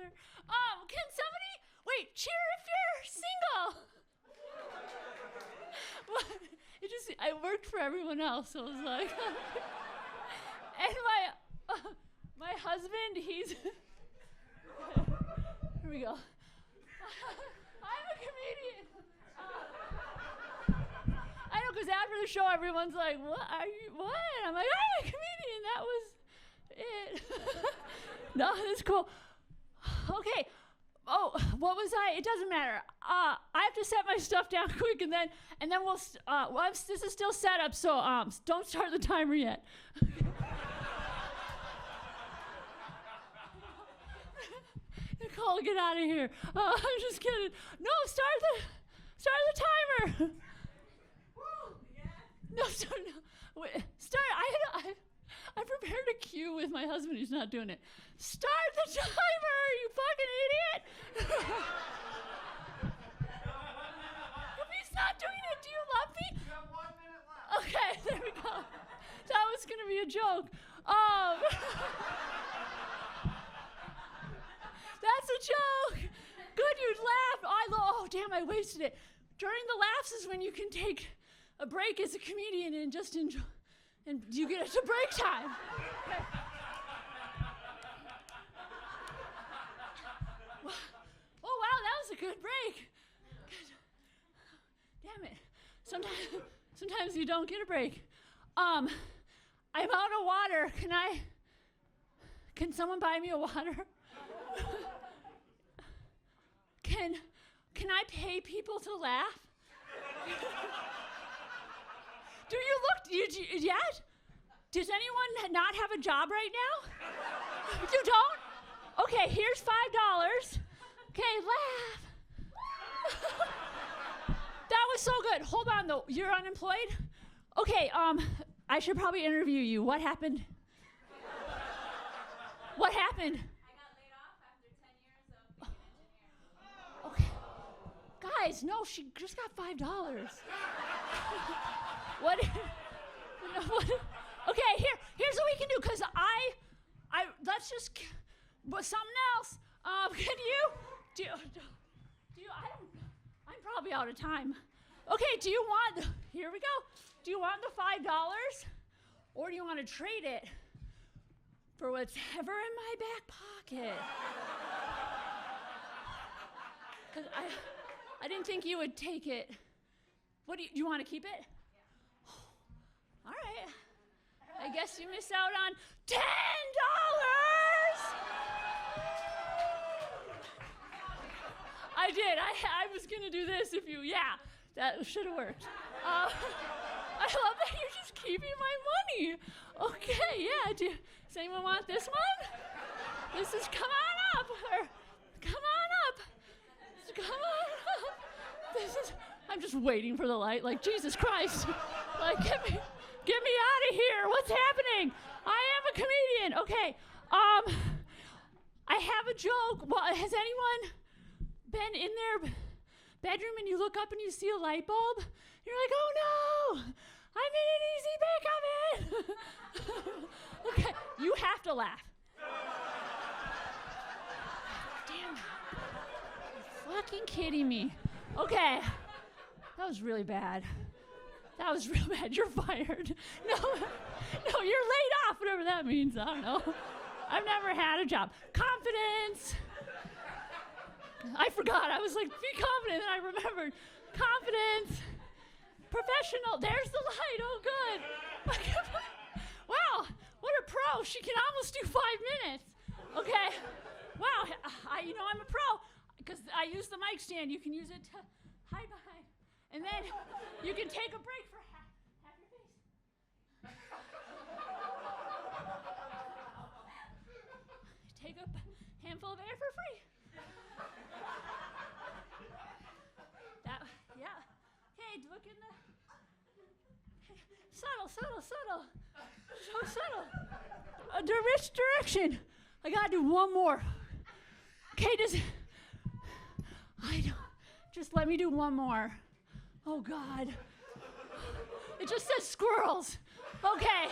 water. Can somebody cheer if you're single? I worked for everyone else, so it was like, and my husband, he's, here we go. I'm a comedian. I know, because after the show, everyone's like, what? I'm like, I'm a comedian. That was it. No, that's cool. Okay. Oh, what was I? It doesn't matter. I have to set my stuff down quick, and then we'll. This is still set up, so don't start the timer yet. Nicole, get out of here. I'm just kidding. No, start the timer. No, start. Wait, start. I prepared a cue with my husband. He's not doing it. Start the timer, you fucking idiot! If he's not doing it, do you love me? You have 1 minute left. Okay, there we go. That was gonna be a joke. That's a joke. Good, you laughed. Oh, damn, I wasted it. During the laughs is when you can take a break as a comedian and just enjoy. And you get it to break time. Okay. Oh, wow, that was a good break. Good. Damn it. Sometimes you don't get a break. I'm out of water. Can someone buy me a water? Can I pay people to laugh? Do you look yet? Does anyone not have a job right now? You don't? Okay, here's $5. Okay, laugh. That was so good. Hold on though. You're unemployed? Okay, I should probably interview you. What happened? What happened? I got laid off after 10 years of being an engineer. Okay. Guys, no, she just got $5. What? Okay, here's what we can do, because let's just, something else. Can you, I'm probably out of time. Okay, here we go. Do you want the $5, or do you want to trade it for whatever in my back pocket? Because I didn't think you would take it. Do you want to keep it? All right. I guess you miss out on $10. I did. I was gonna do this if you. Yeah, that should have worked. I love that you're just keeping my money. Okay. Yeah. Does anyone want this one? This is come on up. Come on up. Come on up. I'm just waiting for the light. Like Jesus Christ. Like get me out of here. What's happening? I am a comedian. Okay. I have a joke. Well, has anyone been in their bedroom and you look up and you see a light bulb? You're like, oh no, I'm in an easy bake oven. Okay, you have to laugh. Damn. You're fucking kidding me. Okay. That was really bad. That was real bad. You're fired. No, you're laid off, whatever that means. I don't know. I've never had a job. Confidence. I forgot. I was like, be confident, and I remembered. Confidence. Professional. There's the light. Oh, good. Wow, what a pro. She can almost do 5 minutes. Okay. Wow, I'm a pro because I use the mic stand. You can use it to hide behind. And then you can take a break for half your face. Take a handful of air for free. Hey, look in the... Subtle. So subtle. Which direction? I gotta do one more. Okay, just let me do one more. Oh, God. It just says squirrels. Okay.